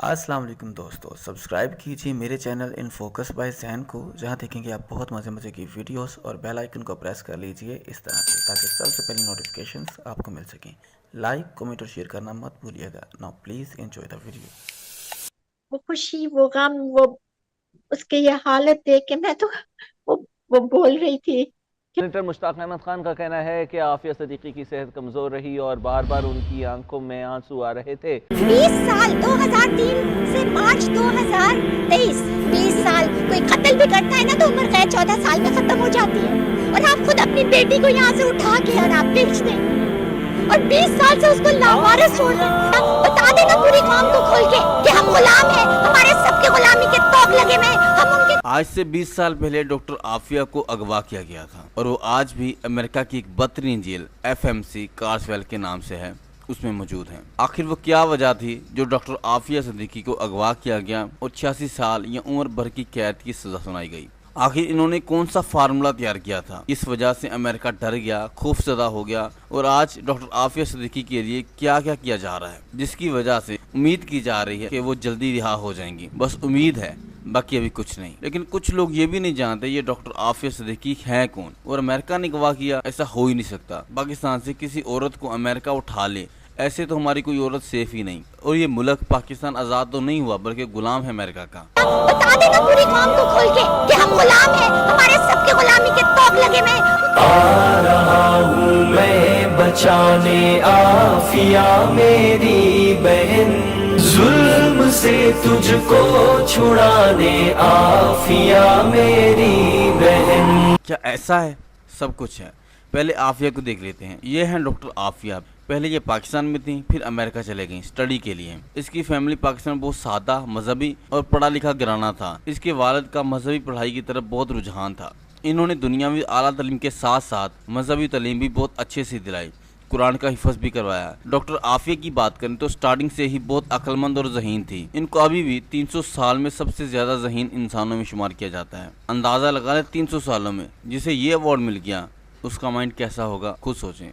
अस्सलाम वालेकुम दोस्तों, सब्सक्राइब कीजिए मेरे चैनल इन फोकस बाय ज़ैन को, जहां देखेंगे आप बहुत मज़े की वीडियोस और बेल आइकन को प्रेस कर लीजिए इस तरह से, ताकि सबसे पहले नोटिफिकेशंस आपको मिल सकें। लाइक कमेंट और शेयर करना मत भूलिएगा। Now please enjoy the video. वो खुशी, वो गम, वो उसके ये हालत देख के मैं तो वो वो बोल रही थी कि सेनेटर मुश्ताक अहमद खान का कहना है कि आफिया सिद्दीकी की सेहत कमज़ोर रही और बार बार उनकी आंखों में आंसू आ रहे थे। 20 साल 2003 से मार्च 2023, 20 साल कोई कत्ल भी करता है ना तो उम्र कैद 14 साल में खत्म हो जाती है, और आप खुद अपनी बेटी को यहाँ से उठा के और आप बेच दें और 20 साल से उसको लावारिस छोड़ दें। बता देना पूरी कौम को खोल के कि हम गुलाम हैं, हमारे सबके गुलामी के तोक लगे में हम उनके। आज से 20 साल पहले डॉक्टर आफिया को अगवा किया गया था और वो आज भी अमेरिका की एक बदतरीन जेल FMC कार्सवेल के नाम से है, उसमें मौजूद हैं। आखिर वो क्या वजह थी जो डॉक्टर आफिया सिद्दीकी को अगवा किया गया और 86 साल या उम्र भर की कैद की सजा सुनाई गई? आखिर इन्होंने कौन सा फार्मूला तैयार किया था? इस वजह से अमेरिका डर गया, खौफजदा हो गया और आज डॉक्टर आफिया सिद्दीकी के लिए क्या क्या किया जा रहा है, जिसकी वजह से उम्मीद की जा रही है कि वो जल्दी रिहा हो जाएंगी। बस उम्मीद है, बाकी अभी कुछ नहीं। लेकिन कुछ लोग ये भी नहीं जानते ये डॉक्टर आफिया सिद्दीकी है कौन, और अमेरिका ने गवाह किया, ऐसा हो ही नहीं सकता। पाकिस्तान से किसी औरत को अमेरिका उठा ले, ऐसे तो हमारी कोई औरत सेफ ही नहीं। और ये मुल्क पाकिस्तान आजाद तो नहीं हुआ बल्कि गुलाम है अमेरिका का। बता देना पूरी कौम को खोल के कि हम गुलाम हैं, हमारे सबके गुलामी के तोक लगे में। आ रहा हूँ मैं बचाने आफिया मेरी बहन, जुल्म से तुझको छुड़ाने आफिया मेरी बहन। क्या ऐसा है? सब कुछ है। पहले आफिया को देख लेते हैं। ये हैं डॉक्टर आफिया। पहले ये पाकिस्तान में थी, फिर अमेरिका चले गई स्टडी के लिए। इसकी फैमिली पाकिस्तान में बहुत सादा, मजहबी और पढ़ा लिखा घराना था। इसके वालिद का मजहबी पढ़ाई की तरफ बहुत रुझान था। इन्होंने दुनियावी आला तालीम के साथ साथ मजहबी तालीम भी बहुत अच्छे से दिलाई, कुरान का हिफ्ज भी करवाया। डॉक्टर आफिया की बात करें तो स्टार्टिंग से ही बहुत अक्लमंद और ज़हीन थी। इनको अभी भी 300 साल में सबसे ज्यादा ज़हीन इंसानों में शुमार किया जाता है। अंदाजा लगा ले 300 सालों में जिसे ये अवार्ड मिल गया, उसका माइंड कैसा होगा खुद सोचें।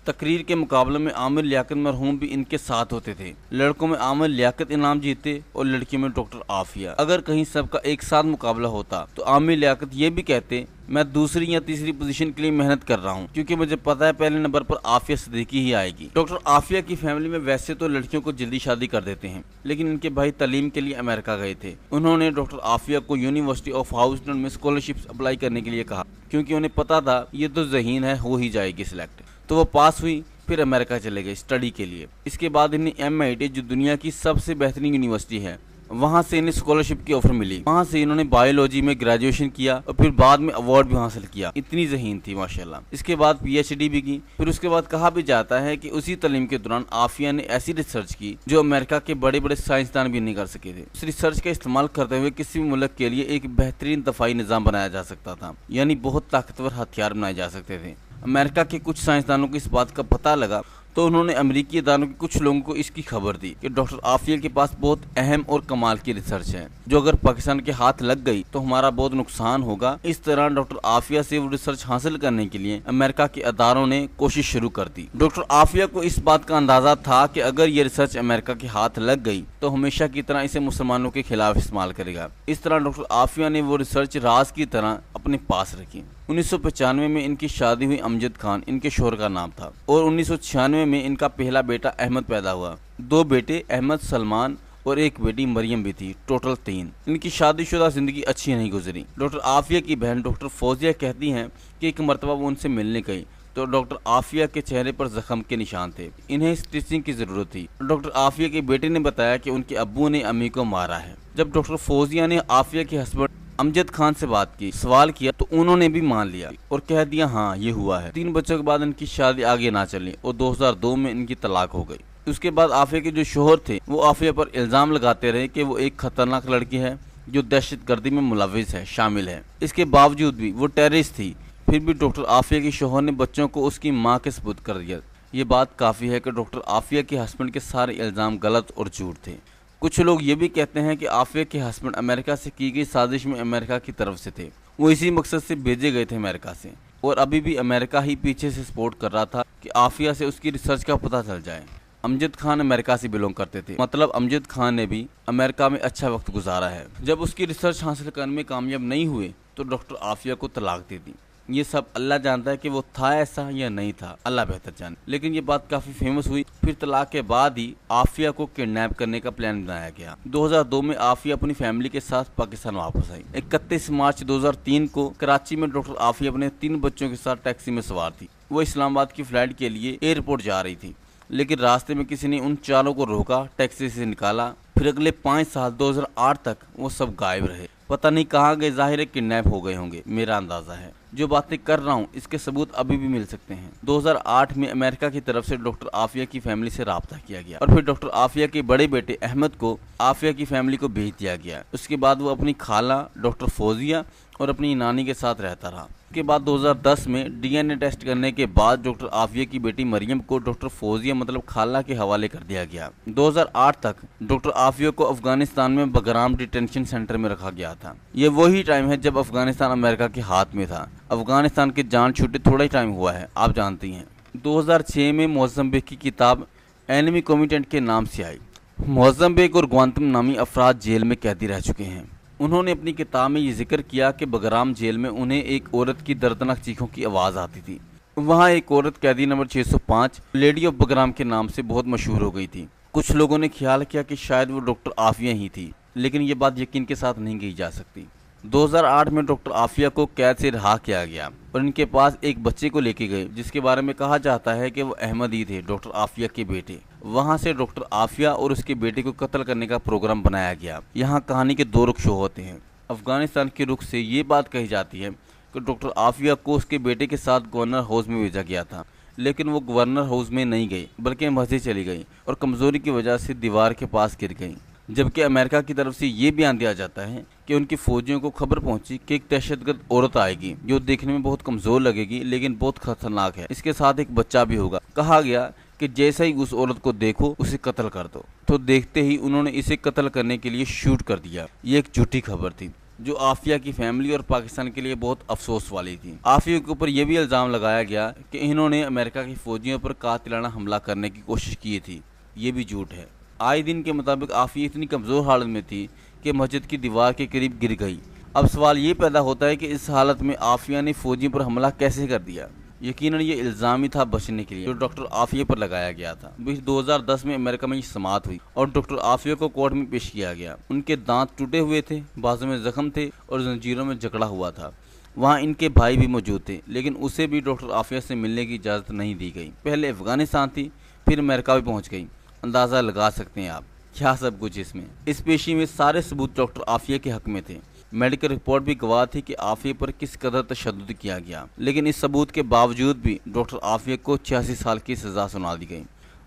तकरीर के मुकाबले में आमिर लियाकत मरहूम भी इनके साथ होते थे। लड़कों में आमिर लियाकत इनाम जीते और लड़कियों में डॉक्टर आफिया। अगर कहीं सबका एक साथ मुकाबला होता तो आमिर लियाकत ये भी कहते, मैं दूसरी या तीसरी पोजीशन के लिए मेहनत कर रहा हूँ, क्योंकि मुझे पता है पहले नंबर पर आफिया सिद्दीकी ही आएगी। डॉक्टर आफिया की फैमिली में वैसे तो लड़कियों को जल्दी शादी कर देते हैं, लेकिन इनके भाई तालीम के लिए अमेरिका गए थे। उन्होंने डॉक्टर आफिया को यूनिवर्सिटी ऑफ हाउस्टन में स्कॉलरशिप अप्लाई करने के लिए कहा, क्योंकि उन्हें पता था ये तो ज़हीन है, हो ही जाएगी सिलेक्ट। तो वो पास हुई, फिर अमेरिका चले गए स्टडी के लिए। इसके बाद इन्हें MIT, जो दुनिया की सबसे बेहतरीन यूनिवर्सिटी है, वहाँ से इन्हें स्कॉलरशिप की ऑफर मिली। वहाँ से इन्होंने बायोलॉजी में ग्रेजुएशन किया और फिर बाद में अवार्ड भी हासिल किया। इतनी ज़हीन थी माशाल्लाह। इसके बाद PhD भी की। फिर उसके बाद कहा भी जाता है कि उसी तालीम के दौरान आफिया ने ऐसी रिसर्च की जो अमेरिका के बड़े बड़े साइंसदान भी नहीं कर सके थे। उस रिसर्च का इस्तेमाल करते हुए किसी भी मुल्क के लिए एक बेहतरीन दफाई निज़ाम बनाया जा सकता था, यानी बहुत ताकतवर हथियार बनाए जा सकते थे। अमेरिका के कुछ साइंसदानों को इस बात का पता लगा तो उन्होंने अमेरिकी इदारों के कुछ लोगों को इसकी खबर दी कि डॉक्टर आफिया के पास बहुत अहम और कमाल की रिसर्च है, जो अगर पाकिस्तान के हाथ लग गई तो हमारा बहुत नुकसान होगा। इस तरह डॉक्टर आफिया से वो रिसर्च हासिल करने के लिए अमेरिका के इदारों ने कोशिश शुरू कर दी। डॉक्टर आफिया को इस बात का अंदाजा था कि अगर ये रिसर्च अमेरिका के हाथ लग गई तो हमेशा की तरह इसे मुसलमानों के खिलाफ इस्तेमाल करेगा। इस तरह डॉक्टर आफिया ने वो रिसर्च राज की तरह अपने पास रखी। 1995 में इनकी शादी हुई अमजद खान, इनके शोहर का नाम था, और 1996 में इनका पहला बेटा अहमद पैदा हुआ। 2 बेटे अहमद सलमान और एक बेटी मरियम भी थी, टोटल 3। इनकी शादीशुदा जिंदगी अच्छी नहीं गुजरी। डॉक्टर आफिया की बहन डॉक्टर फौजिया कहती हैं कि एक मरतबा वो उनसे मिलने गई तो डॉक्टर आफिया के चेहरे पर जख्म के निशान थे। इन्हें स्टिचिंग की जरूरत थी। डॉक्टर आफिया के बेटे ने बताया कि उनके अब्बू ने अम्मी को मारा है। जब डॉक्टर फौजिया ने आफिया के हस्बैंड अमजद खान से बात की, सवाल किया, तो उन्होंने भी मान लिया और कह दिया हाँ ये हुआ है। 3 बच्चों के बाद इनकी शादी आगे ना चली और 2002 में इनकी तलाक हो गई। उसके बाद आफिया के जो शोहर थे वो आफिया पर इल्जाम लगाते रहे कि वो एक खतरनाक लड़की है जो दहशतगर्दी में मुलविस है, शामिल है। इसके बावजूद भी वो टेररिस्ट थी, फिर भी डॉक्टर आफिया के शोहर ने बच्चों को उसकी माँ के सपुर्द कर दिया। ये बात काफ़ी है कि डॉक्टर आफिया के हस्बैंड के सारे इल्ज़ाम गलत और झूठ थे। कुछ लोग ये भी कहते हैं कि आफिया के हस्बैंड अमेरिका से की गई साजिश में अमेरिका की तरफ से थे। वो इसी मकसद से भेजे गए थे अमेरिका से, और अभी भी अमेरिका ही पीछे से सपोर्ट कर रहा था कि आफिया से उसकी रिसर्च का पता चल जाए। امجد خان امریکہ سے بلونگ کرتے تھے، مطلب امجد خان نے بھی امریکہ میں اچھا وقت گزارا ہے۔ جب اس کی ریسرچ حاصل کرنے میں کامیاب نہیں ہوئے تو ڈاکٹر عافیہ کو طلاق دے دی۔ یہ سب اللہ جانتا ہے کہ وہ تھا ایسا یا نہیں تھا، اللہ بہتر جانے، لیکن یہ بات کافی فیمس ہوئی۔ پھر طلاق کے بعد ہی عافیہ کو کڈنیپ کرنے کا پلان بنایا گیا۔ 2002 میں عافیہ اپنی فیملی کے ساتھ پاکستان واپس آئی۔ 31 مارچ 2003 کو کراچی میں ڈاکٹر عافیہ اپنے 3 بچوں کے ساتھ ٹیکسی میں سوار تھی۔ وہ اسلام آباد کی فلائٹ کے لیے ایئرپورٹ جا رہی تھی، لیکن راستے میں کسی نے ان چاروں کو روکا، ٹیکسی سے نکالا۔ پھر اگلے 5 سال 2008 تک وہ سب غائب رہے، پتہ نہیں کہاں گئے، ظاہر ہے کڈنیپ ہو گئے ہوں گے، میرا اندازہ ہے۔ جو باتیں کر رہا ہوں اس کے ثبوت ابھی بھی مل سکتے ہیں۔ 2008 میں امریکہ کی طرف سے ڈاکٹر عافیہ کی فیملی سے رابطہ کیا گیا اور پھر ڈاکٹر عافیہ کے بڑے بیٹے احمد کو عافیہ کی فیملی کو بھیج دیا گیا۔ اس کے بعد وہ اپنی خالہ ڈاکٹر فوزیہ اور اپنی نانی کے ساتھ رہتا رہا۔ اس کے بعد 2010 میں ڈی این اے ٹیسٹ کرنے کے بعد ڈاکٹر عافیہ کی بیٹی مریم کو ڈاکٹر فوزیہ مطلب خالہ کے حوالے کر دیا گیا۔ 2008 تک ڈاکٹر عافیہ کو افغانستان میں بگرام ڈیٹینشن سینٹر میں رکھا گیا تھا۔ یہ وہی ٹائم ہے جب افغانستان امریکہ کے ہاتھ میں تھا۔ افغانستان کی جان چھوٹے تھوڑا ہی ٹائم ہوا ہے، آپ جانتی ہیں۔ 2006 میں موزمبیق کی کتاب اینمی کومیٹنٹ کے نام سے آئی۔ موزمبیق اور گوانتم نامی افراد جیل میں قیدی رہ چکے ہیں۔ انہوں نے اپنی کتاب میں یہ ذکر کیا کہ بگرام جیل میں انہیں ایک عورت کی دردناک چیخوں کی آواز آتی تھی۔ وہاں ایک عورت قیدی نمبر 605 لیڈی آف بگرام کے نام سے بہت مشہور ہو گئی تھی۔ کچھ لوگوں نے خیال کیا کہ شاید وہ ڈاکٹر عافیہ ہی تھی، لیکن یہ بات یقین کے ساتھ نہیں کہی جا سکتی۔ 2008 میں ڈاکٹر عافیہ کو قید سے رہا کیا گیا اور ان کے پاس ایک بچے کو لے کے گئے جس کے بارے میں کہا جاتا ہے کہ وہ احمد ہی تھے، ڈاکٹر عافیہ کے بیٹے۔ وہاں سے ڈاکٹر عافیہ اور اس کے بیٹے کو قتل کرنے کا پروگرام بنایا گیا۔ یہاں کہانی کے 2 رخ شو ہوتے ہیں۔ افغانستان کے رخ سے یہ بات کہی جاتی ہے کہ ڈاکٹر عافیہ کو اس کے بیٹے کے ساتھ گورنر ہاؤس میں بھیجا گیا تھا، لیکن وہ گورنر ہاؤس میں نہیں گئی بلکہ مسجد چلی گئی اور کمزوری کی وجہ سے دیوار کے پاس گر گئی۔ جبکہ امریکہ کی طرف سے یہ بیان دیا جاتا ہے کہ ان کی فوجیوں کو خبر پہنچی کہ ایک دہشت گرد عورت آئے گی جو دیکھنے میں بہت کمزور لگے گی لیکن بہت خطرناک ہے، اس کے ساتھ ایک بچہ بھی ہوگا۔ کہا گیا کہ جیسے ہی اس عورت کو دیکھو اسے قتل کر دو، تو دیکھتے ہی انہوں نے اسے قتل کرنے کے لیے شوٹ کر دیا۔ یہ ایک جھوٹی خبر تھی جو عافیہ کی فیملی اور پاکستان کے لیے بہت افسوس والی تھی۔ عافیہ کے اوپر یہ بھی الزام لگایا گیا کہ انہوں نے امریکہ کی فوجیوں پر قاتلانہ حملہ کرنے کی کوشش کی تھی، یہ بھی جھوٹ ہے۔ آئے دن کے مطابق عافیہ اتنی کمزور حالت میں تھی کہ مسجد کی دیوار کے قریب گر گئی۔ اب سوال یہ پیدا ہوتا ہے کہ اس حالت میں عافیہ نے فوجیوں پر حملہ کیسے کر دیا؟ یقیناً یہ الزام ہی تھا بچنے کے لیے جو ڈاکٹر عافیہ پر لگایا گیا تھا۔ 2010 میں امریکہ میں یہ سماعت ہوئی اور ڈاکٹر عافیہ کو کورٹ میں پیش کیا گیا۔ ان کے دانت ٹوٹے ہوئے تھے، بازو میں زخم تھے اور زنجیروں میں جکڑا ہوا تھا۔ وہاں ان کے بھائی بھی موجود تھے، لیکن اسے بھی ڈاکٹر عافیہ سے ملنے کی اجازت نہیں دی گئی۔ پہلے افغانستان تھی، پھر امریکہ بھی پہنچ گئی۔ اندازہ لگا سکتے ہیں آپ کیا سب کچھ اس میں۔ اس پیشی میں سارے ثبوت ڈاکٹر عافیہ کے حق میں تھے۔ میڈیکل رپورٹ بھی گواہ تھی کہ عافیہ پر کس قدر تشدد کیا گیا، لیکن اس ثبوت کے باوجود بھی ڈاکٹر عافیہ کو 86 سال کی سزا سنا دی گئی۔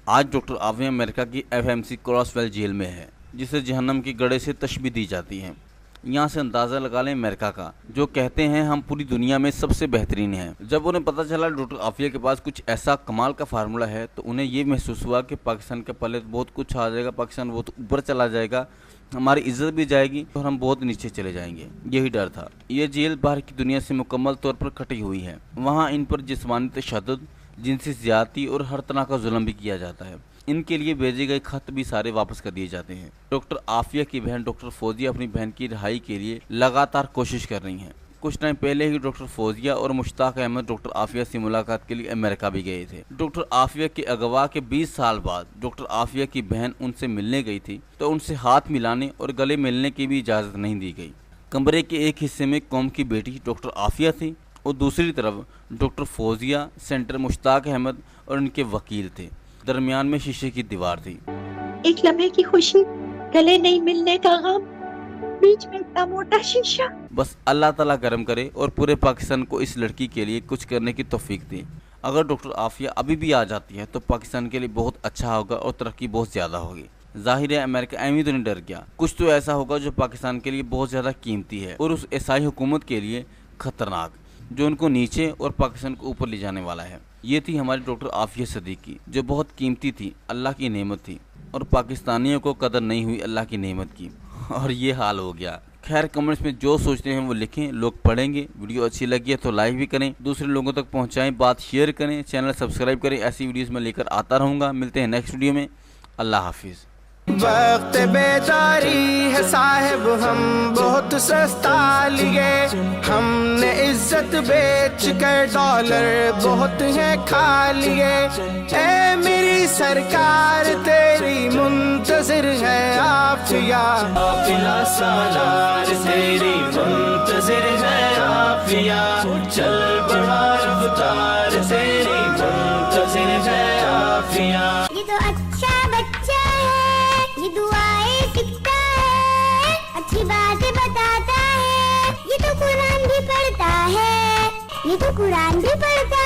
آج ڈاکٹر عافیہ امریکہ کی FMC کراس ویل جیل میں ہے، جسے جہنم کی گڑھے سے تشبیہ دی جاتی ہے۔ یہاں سے اندازہ لگا لیں امریکہ کا، جو کہتے ہیں ہم پوری دنیا میں سب سے بہترین ہیں۔ جب انہیں پتہ چلا ڈاکٹر عافیہ کے پاس کچھ ایسا کمال کا فارمولہ ہے تو انہیں یہ محسوس ہوا کہ پاکستان کے پلے بہت کچھ آ جائے گا، پاکستان بہت اوپر چلا جائے گا، ہماری عزت بھی جائے گی اور ہم بہت نیچے چلے جائیں گے۔ یہی ڈر تھا۔ یہ جیل باہر کی دنیا سے مکمل طور پر کٹی ہوئی ہے۔ وہاں ان پر جسمانی تشدد، جنسی زیادتی اور ہر طرح کا ظلم بھی کیا جاتا ہے۔ ان کے لیے بھیجے گئے خط بھی سارے واپس کر دیے جاتے ہیں۔ ڈاکٹر عافیہ کی بہن ڈاکٹر فوزیہ اپنی بہن کی رہائی کے لیے لگاتار کوشش کر رہی ہیں۔ کچھ ٹائم پہلے ہی ڈاکٹر فوزیہ اور مشتاق احمد ڈاکٹر عافیہ سے ملاقات کے لیے امریکہ بھی گئے تھے۔ ڈاکٹر عافیہ کے اغوا کے 20 سال بعد ڈاکٹر عافیہ کی بہن ان سے ملنے گئی تھی تو ان سے ہاتھ ملانے اور گلے ملنے کی بھی اجازت نہیں دی گئی۔ کمرے کے ایک حصے میں قوم کی بیٹی ڈاکٹر عافیہ تھی اور دوسری طرف ڈاکٹر فوزیہ، سینٹر مشتاق احمد اور ان کے وکیل تھے۔ درمیان میں شیشے کی دیوار تھی۔ ایک لمحے کی خوشی، گلے نہیں ملنے کا غم، بیچ میں اتنا موٹا شیشہ۔ بس اللہ تعالیٰ کرم کرے اور پورے پاکستان کو اس لڑکی کے لیے کچھ کرنے کی توفیق دے۔ اگر ڈاکٹر عافیہ ابھی بھی آ جاتی ہے تو پاکستان کے لیے بہت اچھا ہوگا اور ترقی بہت زیادہ ہوگی۔ ظاہر ہے امریکہ ایویں تو نہیں ڈر گیا، کچھ تو ایسا ہوگا جو پاکستان کے لیے بہت زیادہ قیمتی ہے اور اس عیسائی حکومت کے لیے خطرناک، جو ان کو نیچے اور پاکستان کو اوپر لے جانے والا ہے۔ یہ تھی ہماری ڈاکٹر عافیہ صدیقی، جو بہت قیمتی تھی، اللہ کی نعمت تھی، اور پاکستانیوں کو قدر نہیں ہوئی اللہ کی نعمت کی، اور یہ حال ہو گیا۔ खैर कमेंट्स में जो सोचते हैं वो लिखें, लोग पढ़ेंगे। वीडियो अच्छी लगी है तो लाइक भी करें, दूसरे लोगों तक पहुंचाएं, बात शेयर करें, चैनल सब्सक्राइब करें। ऐसी वीडियोस मैं लेकर आता रहूँगा। मिलते हैं नेक्स्ट वीडियो में। अल्लाह हाफिज़। वक्त बेदारी है साहिब हम बहुत सस्ता लिए, हमने इज्जत बेच कर डॉलर बहुत है खा लिए। ए मेरी सरकार तेरी मुंतजिर है आफिया, काफिला सालार तेरी मुंतजिर है आफिया, चल बढ़ा रफ्तार तेरी मुंतजिर है आफिया। ये तो अच्छा बच्चा है, ये दुआएं सीखता है, अच्छी बातें बताता है, ये तो कुरान भी पढ़ता है, ये तो कुरान भी पढ़ता